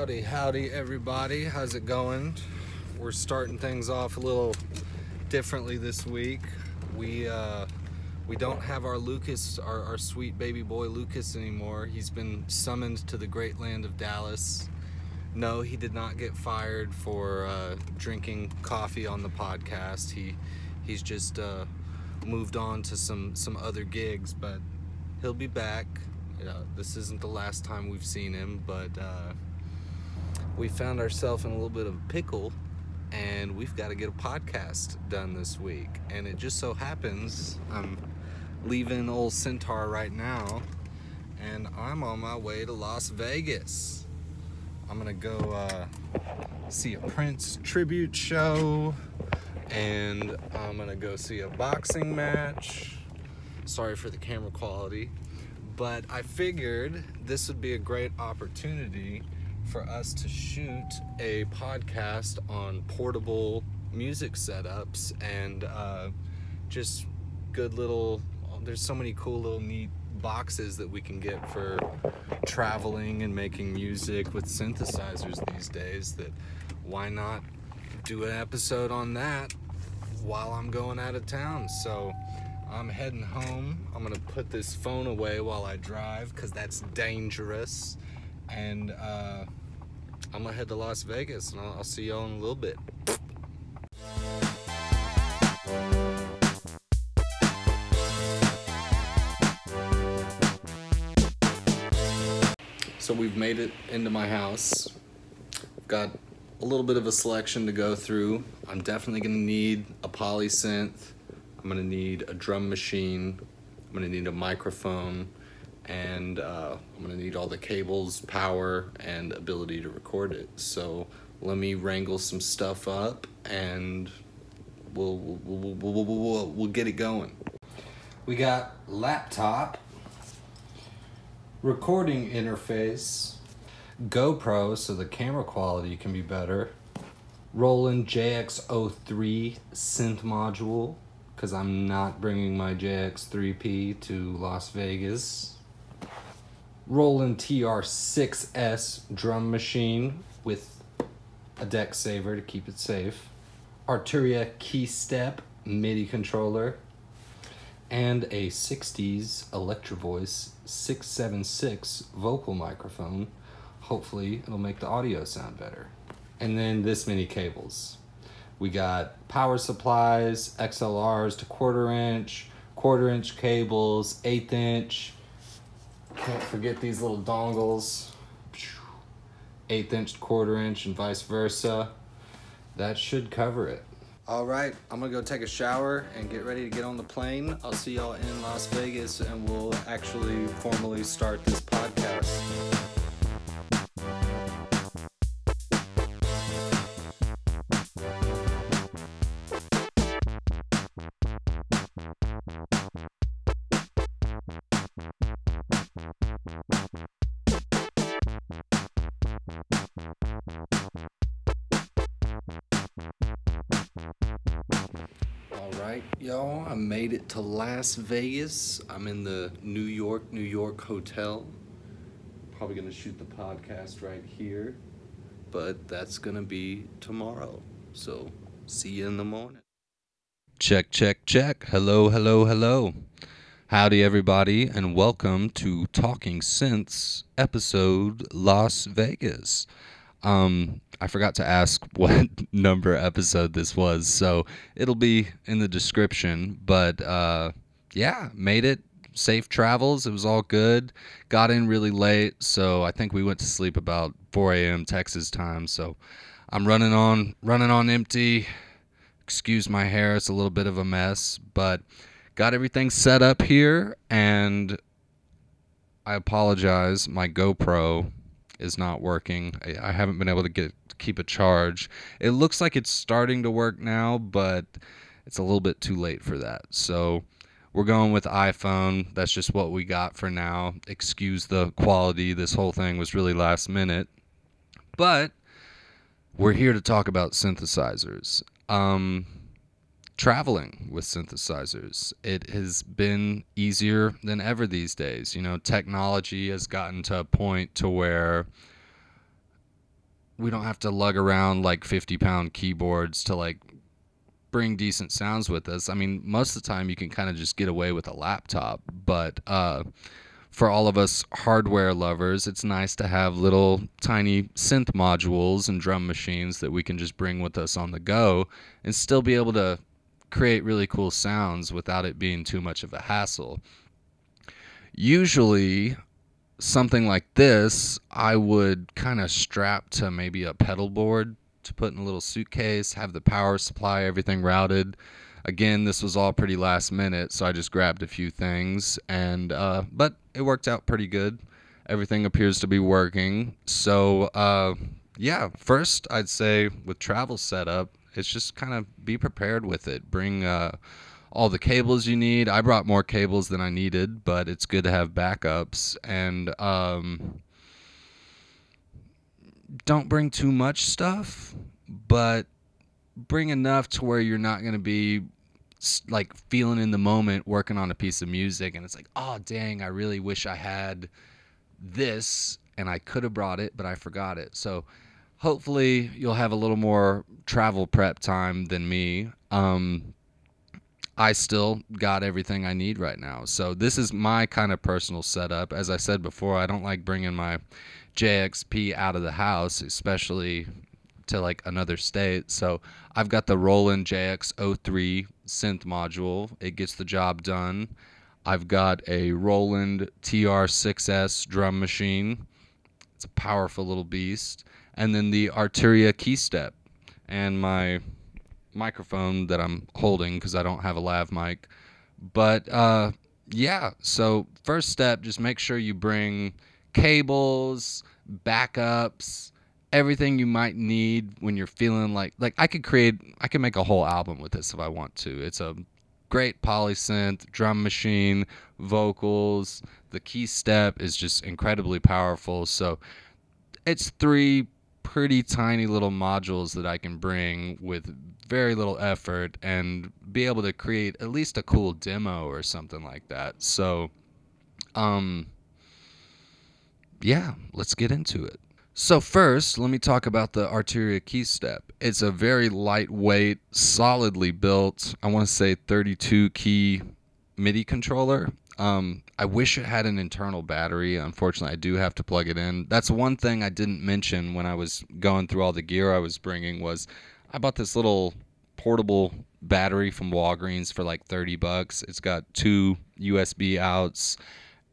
Howdy everybody, how's it going? We're starting things off a little differently this week. We don't have our Lucas, our sweet baby boy Lucas anymore. He's been summoned to the great land of Dallas. No, he did not get fired for drinking coffee on the podcast. He's just moved on to some other gigs, but he'll be back. This isn't the last time we've seen him, but we found ourselves in a little bit of a pickle, and we've got to get a podcast done this week. And it just so happens I'm leaving old Syntaur right now, and I'm on my way to Las Vegas. I'm gonna go see a Prince tribute show, and I'm gonna go see a boxing match. Sorry for the camera quality, but I figured this would be a great opportunity for us to shoot a podcast on portable music setups and just good little, there's so many cool little neat boxes that we can get for traveling and making music with synthesizers these days, that why not do an episode on that while I'm going out of town. So I'm heading home. I'm gonna put this phone away while I drive because that's dangerous, and I'm gonna head to Las Vegas, and I'll see y'all in a little bit. So we've made it into my house. I've got a little bit of a selection to go through. I'm definitely gonna need a poly synth. I'm gonna need a drum machine. I'm gonna need a microphone, and I'm gonna need all the cables, power, and ability to record it. So let me wrangle some stuff up, and we'll get it going. We got laptop, recording interface, GoPro so the camera quality can be better, Roland JX03 synth module, because I'm not bringing my JX3P to Las Vegas, Roland TR6S drum machine with a deck saver to keep it safe, Arturia Keystep MIDI controller, and a 60s Electro Voice 676 vocal microphone. Hopefully it'll make the audio sound better. And then this many cables. We got power supplies, XLRs to quarter inch cables, 1/8 inch. Can't forget these little dongles. 1/8 inch to quarter inch and vice versa. That should cover it. All right, I'm gonna go take a shower and get ready to get on the plane. I'll see y'all in Las Vegas, and we'll actually formally start this podcast. Alright, y'all, I made it to Las Vegas. I'm in the New York hotel. Probably gonna shoot the podcast right here, but that's gonna be tomorrow. So, see you in the morning. Check. Hello. Howdy, everybody, and welcome to Talking Synths, episode Las Vegas. I forgot to ask what number episode this was, so it'll be in the description. But yeah, made it. Safe travels. It was all good. Got in really late, so I think we went to sleep about 4 a.m. Texas time. So I'm running on empty. Excuse my hair; it's a little bit of a mess, but got everything set up here. And I apologize. My GoPro is not working. I haven't been able to keep a charge. It looks like it's starting to work now, but it's a little bit too late for that. So we're going with iPhone. That's just what we got for now. Excuse the quality. This whole thing was really last minute. But we're here to talk about synthesizers. Traveling with synthesizers. It has been easier than ever these days. You know, technology has gotten to a point to where we don't have to lug around like 50-pound keyboards to like bring decent sounds with us. I mean, most of the time you can kind of just get away with a laptop, but for all of us hardware lovers, it's nice to have little tiny synth modules and drum machines that we can just bring with us on the go and still be able to create really cool sounds without it being too much of a hassle. Usually, something like this, I would kind of strap to maybe a pedal board to put in a little suitcase, have the power supply, everything routed. Again, this was all pretty last minute, so I just grabbed a few things, and but it worked out pretty good. Everything appears to be working. So yeah, first I'd say with travel setup, it's just kind of be prepared with it. Bring all the cables you need. I brought more cables than I needed, but it's good to have backups. And don't bring too much stuff, but bring enough to where you're not going to be like feeling in the moment working on a piece of music and it's like, oh dang, I really wish I had this and I could have brought it, but I forgot it. So hopefully you'll have a little more travel prep time than me. I still got everything I need right now. So this is my kind of personal setup. As I said before, I don't like bringing my JXP out of the house, especially to like another state. So I've got the Roland JX03 synth module. It gets the job done. I've got a Roland TR6S drum machine. It's a powerful little beast. And then the Arturia keystep and my microphone that I'm holding because I don't have a lav mic. But yeah, so first step, just make sure you bring cables, backups, everything you might need when you're feeling like I could make a whole album with this if I want to. It's a great polysynth, drum machine, vocals. The keystep is just incredibly powerful. So it's 3 pretty tiny little modules that I can bring with very little effort and be able to create at least a cool demo or something like that. So yeah, let's get into it. So first, let me talk about the Arturia keystep. It's a very lightweight, solidly built, I want to say 32 key MIDI controller. I wish it had an internal battery. Unfortunately, I do have to plug it in. That's one thing I didn't mention when I was going through all the gear I was bringing was I bought this little portable battery from Walgreens for like $30. It's got 2 USB outs.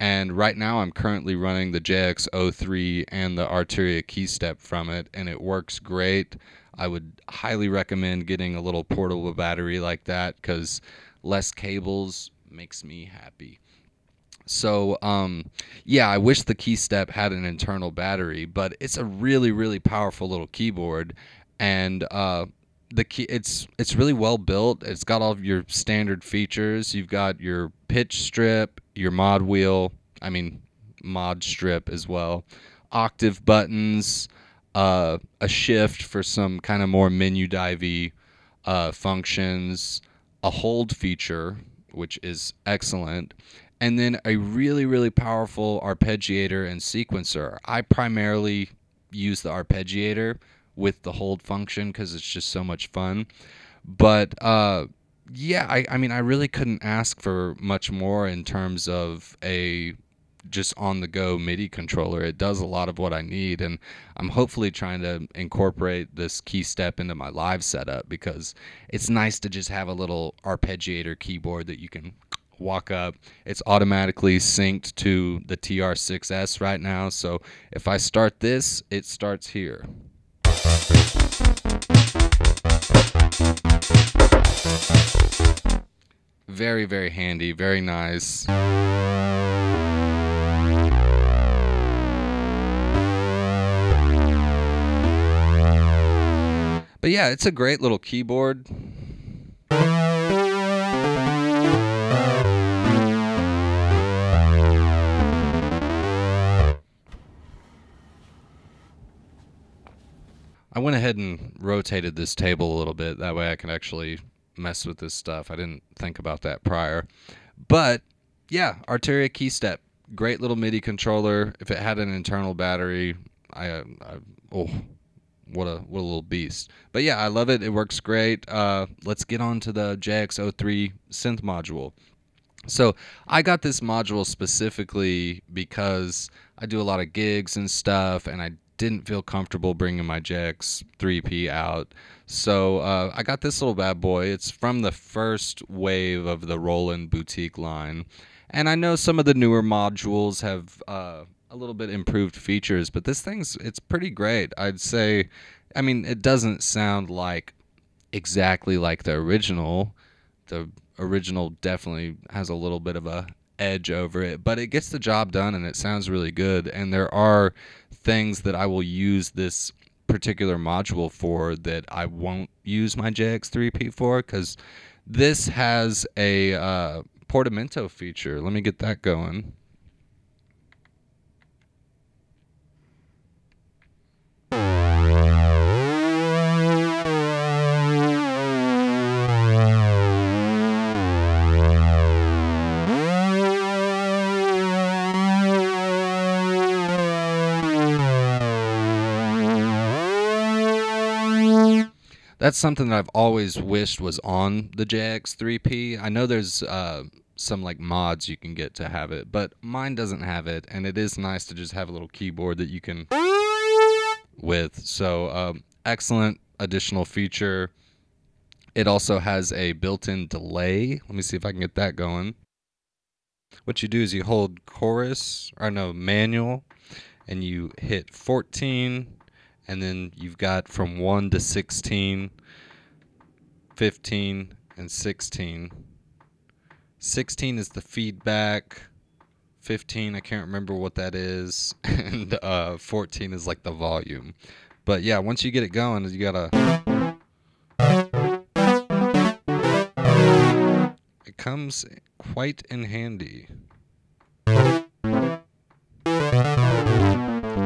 And right now I'm currently running the JX03 and the Arturia keystep from it, and it works great. I would highly recommend getting a little portable battery like that because less cables makes me happy. So, yeah, I wish the keystep had an internal battery, but it's a really, really powerful little keyboard, and it's really well built. It's got all of your standard features. You've got your pitch strip, your mod wheel, mod strip as well, octave buttons, a shift for some kind of more menu divey functions, a hold feature, which is excellent, and then a really, really powerful arpeggiator and sequencer. I primarily use the arpeggiator with the hold function because it's just so much fun. But yeah, I mean, I really couldn't ask for much more in terms of a just on-the-go MIDI controller. It does a lot of what I need, and I'm hopefully trying to incorporate this keystep into my live setup because it's nice to just have a little arpeggiator keyboard that you can walk up. It's automatically synced to the TR6S right now, so if I start this, it starts here. Very, very handy, very nice. But yeah, it's a great little keyboard. I went ahead and rotated this table a little bit. That way I can actually mess with this stuff. I didn't think about that prior. But yeah, Arturia keystep. Great little MIDI controller. If it had an internal battery, oh, what a little beast. But yeah, I love it. It works great. Let's get on to the JX03 synth module. So I got this module specifically because I do a lot of gigs and stuff, and I didn't feel comfortable bringing my JX 3P out. So I got this little bad boy. It's from the first wave of the Roland Boutique line. And I know some of the newer modules have a little bit improved features, but this it's pretty great. I'd say, I mean, it doesn't sound like exactly like the original. The original definitely has a little bit of a edge over it, but it gets the job done and it sounds really good. And there are things that I will use this particular module for that I won't use my JX3P for, because this has a portamento feature. Let me get that going. That's something that I've always wished was on the JX3P. I know there's some like mods you can get to have it, but mine doesn't have it, and it is nice to just have a little keyboard that you can with. So excellent additional feature. It also has a built-in delay. Let me see if I can get that going. What you do is you hold chorus, or no, manual, and you hit 14, and then you've got from 1 to 16, 15, and 16. 16 is the feedback. 15, I can't remember what that is. And 14 is like the volume. But yeah, once you get it going, you gotta... It comes quite in handy.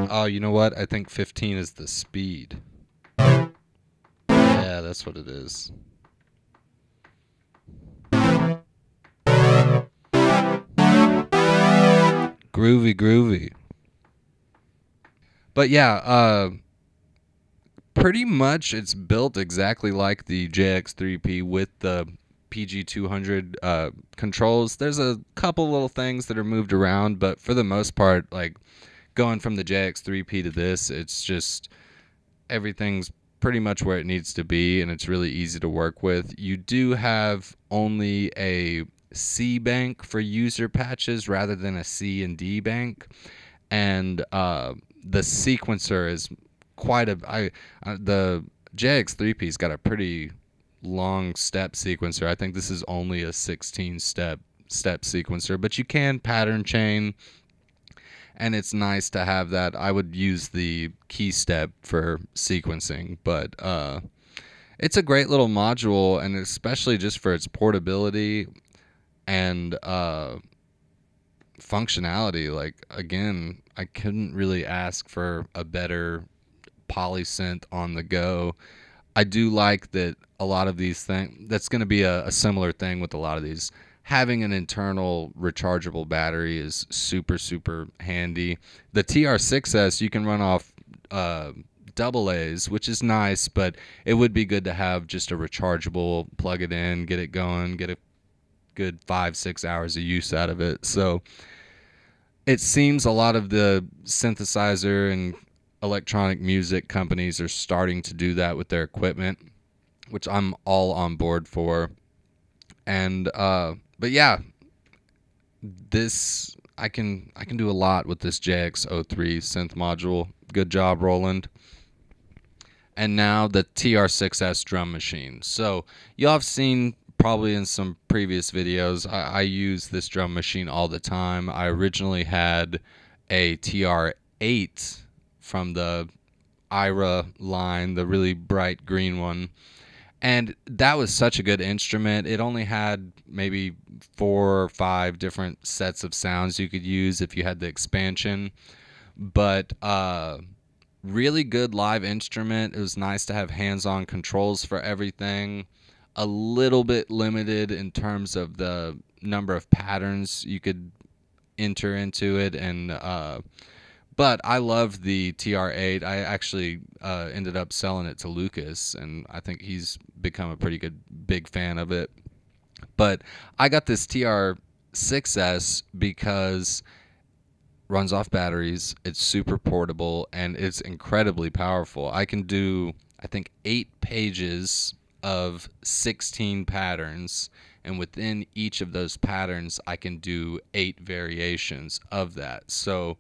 Oh, you know what? I think 15 is the speed. Yeah, that's what it is. Groovy, groovy. But yeah, pretty much it's built exactly like the JX3P with the PG200 controls. There's a couple little things that are moved around, but for the most part, like going from the JX3P to this, it's just everything's pretty much where it needs to be, and it's really easy to work with. You do have only a C bank for user patches rather than a C and D bank, and the sequencer is quite a... the JX3P's got a pretty long step sequencer. I think this is only a 16 step sequencer, but you can pattern chain, and it's nice to have that. I would use the key step for sequencing, but it's a great little module, and especially just for its portability and functionality. Like, again, I couldn't really ask for a better polysynth on the go. I do like that a lot of these things, that's going to be a similar thing with a lot of these. Having an internal rechargeable battery is super, super handy. The TR6S, you can run off AA's, which is nice, but it would be good to have just a rechargeable, plug it in, get it going, get a good 5-6 hours of use out of it. So it seems a lot of the synthesizer and electronic music companies are starting to do that with their equipment, which I'm all on board for. And but yeah, this I can do a lot with this JX03 synth module. Good job, Roland. And now the TR6S drum machine. So y'all have seen probably in some previous videos, I use this drum machine all the time. I originally had a TR8 from the IRA line, the really bright green one. And that was such a good instrument. It only had maybe 4 or 5 different sets of sounds you could use if you had the expansion. But really good live instrument. It was nice to have hands-on controls for everything. A little bit limited in terms of the number of patterns you could enter into it, and But I love the TR8. I actually ended up selling it to Lucas, and I think he's become a pretty good big fan of it. But I got this TR6S because runs off batteries, it's super portable, and it's incredibly powerful. I can do, I think, 8 pages of 16 patterns, and within each of those patterns I can do 8 variations of that. So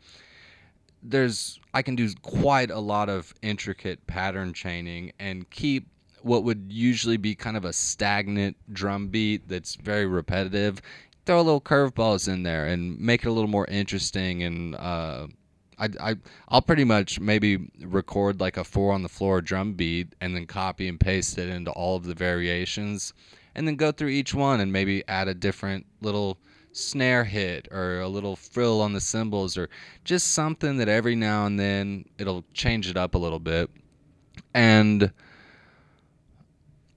I can do quite a lot of intricate pattern chaining and keep what would usually be kind of a stagnant drum beat that's very repetitive, throw a little curveballs in there and make it a little more interesting. And I'll pretty much maybe record like a 4 on the floor drum beat and then copy and paste it into all of the variations, and then go through each one and maybe add a different little snare hit or a little frill on the cymbals, or just something that every now and then it'll change it up a little bit. And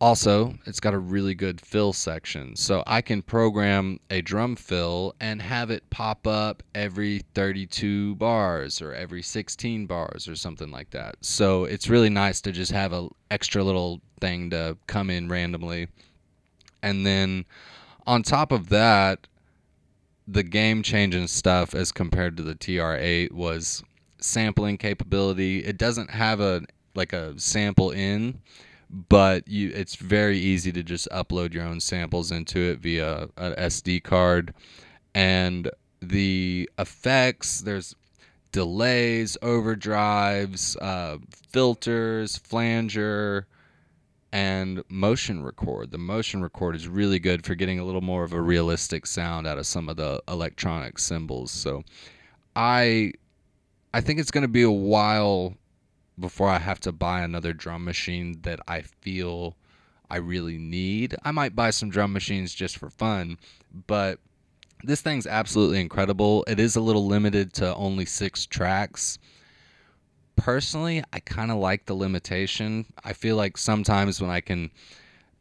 also, it's got a really good fill section, so I can program a drum fill and have it pop up every 32 bars or every 16 bars or something like that. So it's really nice to just have an extra little thing to come in randomly. And then on top of that, the game-changing stuff as compared to the TR8 was sampling capability. It doesn't have a sample in, but it's very easy to just upload your own samples into it via an SD card. And the effects, there's delays, overdrives, filters, flanger, and motion record. The motion record is really good for getting a little more of a realistic sound out of some of the electronic cymbals. So I think it's going to be a while before I have to buy another drum machine that I feel I really need. I might buy some drum machines just for fun, but this thing's absolutely incredible. It is a little limited to only 6 tracks. Personally, I kind of like the limitation. I feel like sometimes when I can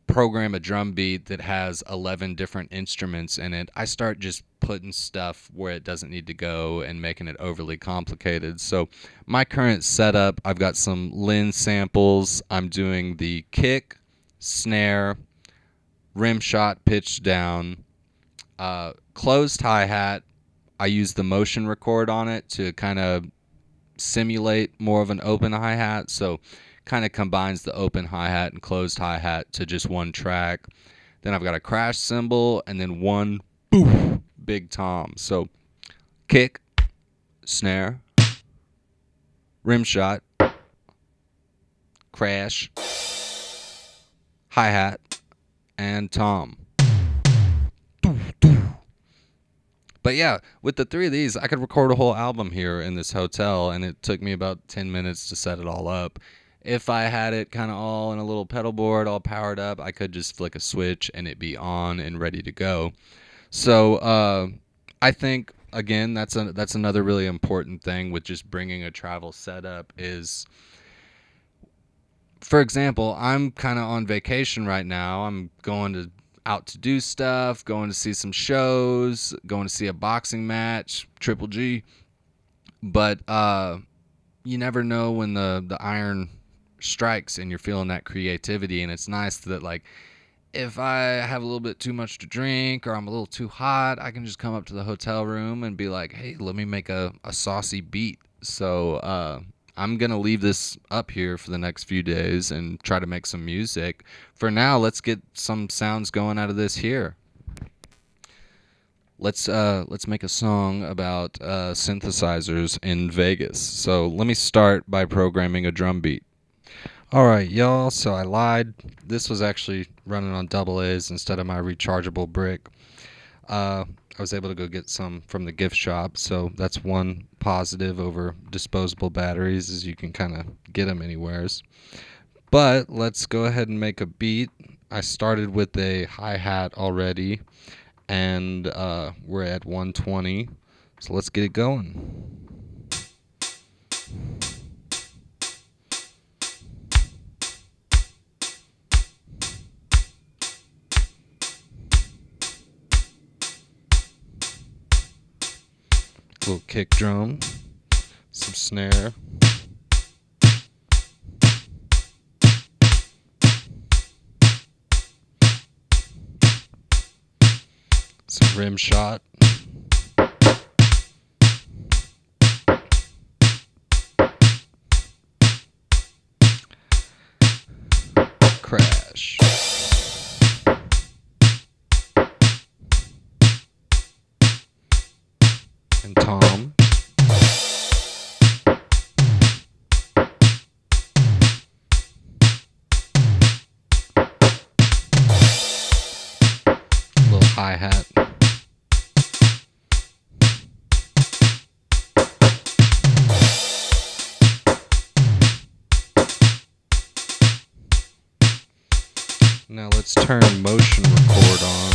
program a drum beat that has 11 different instruments in it, I start just putting stuff where it doesn't need to go and making it overly complicated. So my current setup, I've got some Lin samples. I'm doing the kick, snare, rim shot pitched down, closed hi-hat. I use the motion record on it to kind of simulate more of an open hi-hat, so kind of combines the open hi-hat and closed hi-hat to just one track. Then I've got a crash cymbal and then one boof big tom. So kick, snare, rim shot, crash, hi-hat, and tom. But yeah, with the 3 of these, I could record a whole album here in this hotel, and it took me about 10 minutes to set it all up. If I had it kind of all in a little pedal board, all powered up, I could just flick a switch and it be on and ready to go. So I think, again, that's another really important thing with just bringing a travel setup is, for example, I'm kind of on vacation right now. I'm going out to do stuff, going to see some shows, going to see a boxing match, Triple G. But you never know when the iron strikes and you're feeling that creativity. And it's nice that, like, if I have a little bit too much to drink or I'm a little too hot, I can just come up to the hotel room and be like, hey, let me make a saucy beat. So I'm going to leave this up here for the next few days and try to make some music. For now, let's get some sounds going out of this here. Let's make a song about synthesizers in Vegas. So let me start by programming a drum beat. Alright, y'all, so I lied. This was actually running on AA's instead of my rechargeable brick. I was able to go get some from the gift shop, so that's one positive over disposable batteries, is you can kind of get them anywheres. But let's go ahead and make a beat. I started with a hi-hat already, and we're at 120, so let's get it going. Little kick drum, some snare. Some rim shot. Crash. And tom. Little hi-hat. Now let's turn motion record on.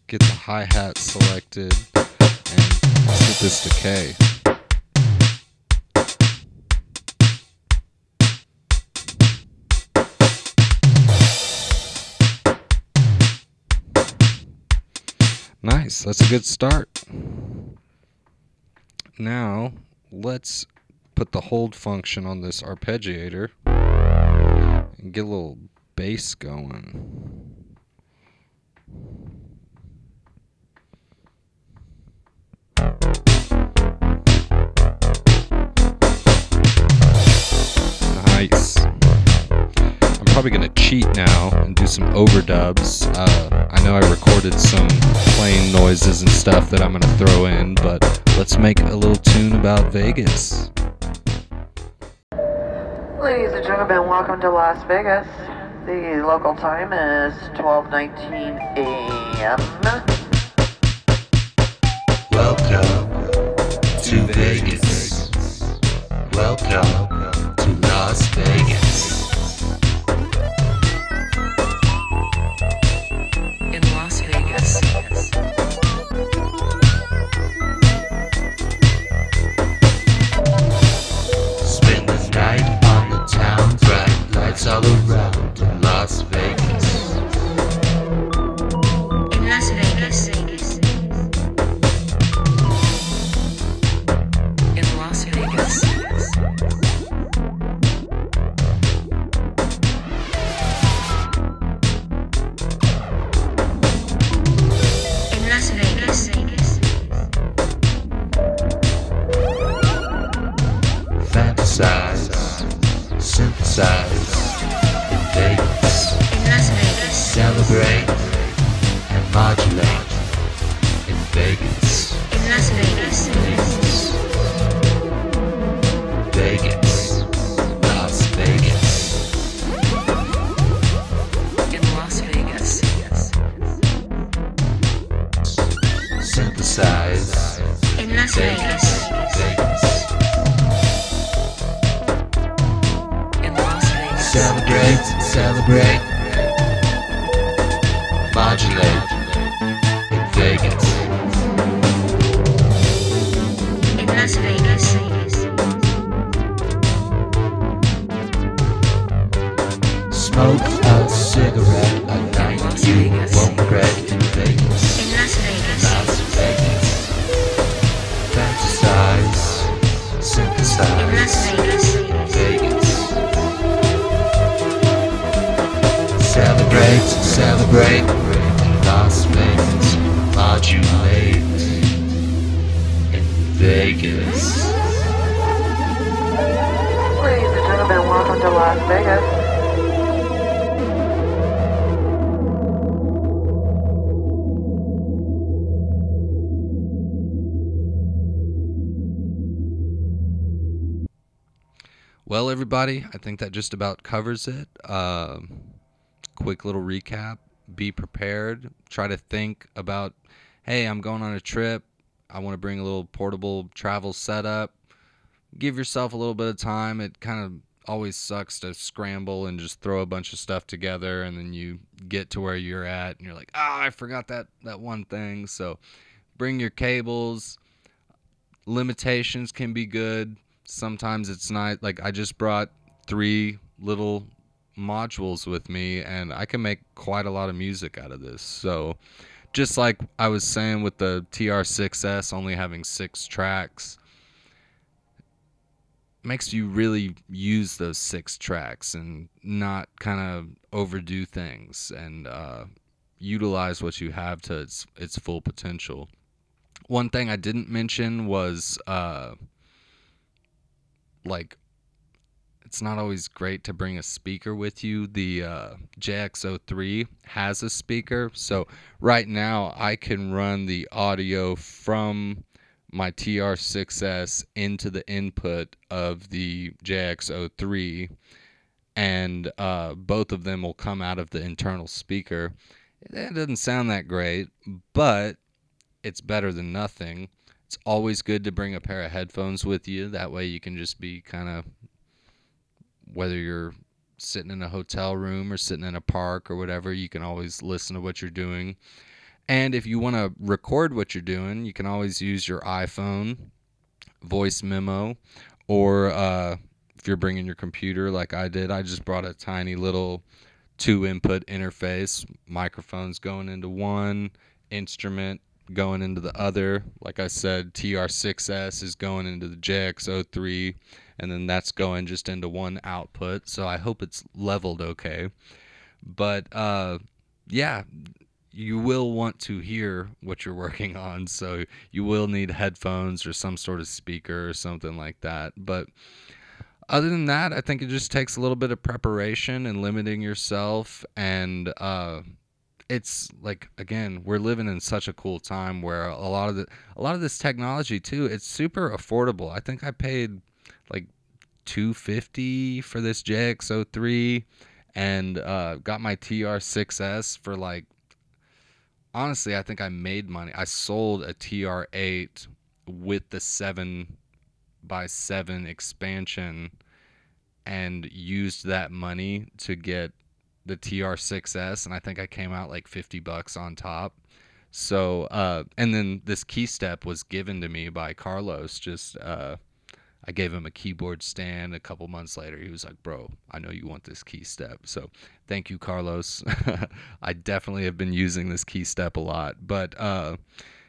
Get the hi-hat selected and set this to K. Nice, that's a good start. Now let's put the hold function on this arpeggiator and get a little bass going. Nice. I'm probably gonna cheat now and do some overdubs. I know I recorded some plane noises and stuff that I'm gonna throw in, but let's make a little tune about Vegas. Ladies and gentlemen, welcome to Las Vegas. The local time is 12:19 a.m. Welcome to Vegas. Welcome to Las Vegas. In Las Vegas. Spend the night on the town, bright lights all around in Las Vegas. In Las Vegas. In Las Vegas. In Las Vegas. Fantasize, synthesize, Vegas. In Las Vegas. Celebrate and modulate in Vegas. In Las Vegas. Vegas. Vegas. Las Vegas. In Las Vegas. Synthesize. In Las Vegas. Vegas. In Las Vegas. Celebrate. Modulate in Vegas. In Las Vegas. Smoke a cigarette a night you won't regret in Vegas. In Las Vegas. Las Vegas. Fantasize, In Las synthesize, Vegas. Vegas. Celebrate in Las Vegas. Modulate in Vegas. Ladies and gentlemen, welcome to Las Vegas. Well, everybody, I think that just about covers it. Quick little recap. Be prepared. Try to think about, hey, I'm going on a trip. I want to bring a little portable travel setup. Give yourself a little bit of time. It kind of always sucks to scramble and just throw a bunch of stuff together, and then you get to where you're at, and you're like, I forgot that one thing. So bring your cables. Limitations can be good. Sometimes it's not. Like, I just brought 3 little modules with me, and I can make quite a lot of music out of this. So just like I was saying with the TR6S only having 6 tracks, makes you really use those 6 tracks and not kind of overdo things, and utilize what you have to its full potential. One thing I didn't mention was like, it's not always great to bring a speaker with you. The JX03 has a speaker, so right now I can run the audio from my TR6S into the input of the JX03, and both of them will come out of the internal speaker. It doesn't sound that great, but it's better than nothing. It's always good to bring a pair of headphones with you. That way you can just be kind of, whether you're sitting in a hotel room or sitting in a park or whatever, you can always listen to what you're doing. And if you want to record what you're doing, you can always use your iPhone, voice memo, or if you're bringing your computer like I did, I just brought a tiny little 2-input interface, microphones going into one, instrument going into the other. Like I said, TR6S is going into the JX03, and then that's going just into one output, so I hope it's leveled okay. But yeah, you will want to hear what you're working on, so you will need headphones or some sort of speaker or something like that. But other than that, I think it just takes a little bit of preparation and limiting yourself. And it's like, again, we're living in such a cool time where a lot of this technology too, it's super affordable. I think I paid like $250 for this JX03, and got my TR6S for like, honestly, I think I made money. I sold a TR8 with the 7x7 expansion and used that money to get the TR6S, and I think I came out like $50 on top. So and then this key step was given to me by Carlos. Just I gave him a keyboard stand. A couple months later, he was like, bro, I know you want this key step. So thank you, Carlos. I definitely have been using this key step a lot. But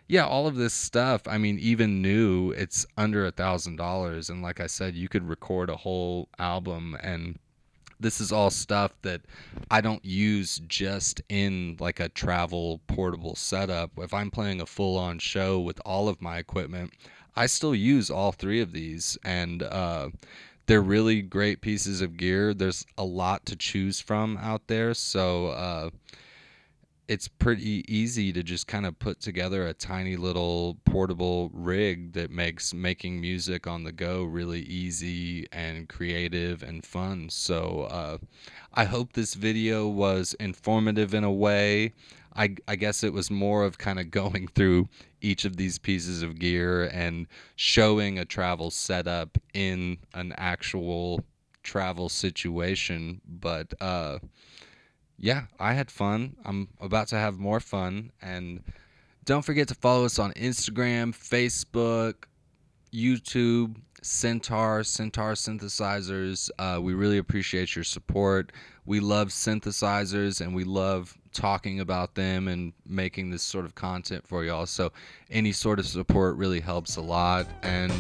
yeah, all of this stuff, I mean, even new, it's under $1,000. And like I said, you could record a whole album, and this is all stuff that I don't use just in like a travel portable setup. If I'm playing a full-on show with all of my equipment, I still use all 3 of these, and they're really great pieces of gear. There's a lot to choose from out there, so it's pretty easy to just kind of put together a tiny little portable rig that makes making music on the go really easy and creative and fun. So I hope this video was informative in a way. I guess it was more of kind of going through each of these pieces of gear and showing a travel setup in an actual travel situation. But yeah, I had fun. I'm about to have more fun. And don't forget to follow us on Instagram, Facebook, YouTube, Syntaur synthesizers. We really appreciate your support. We love synthesizers, and we love talking about them and making this sort of content for y'all. So any sort of support really helps a lot. And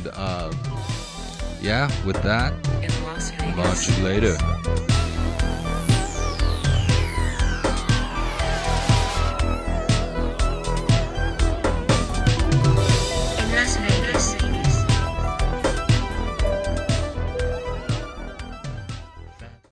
yeah, with that, In Las Vegas. I'll watch you later.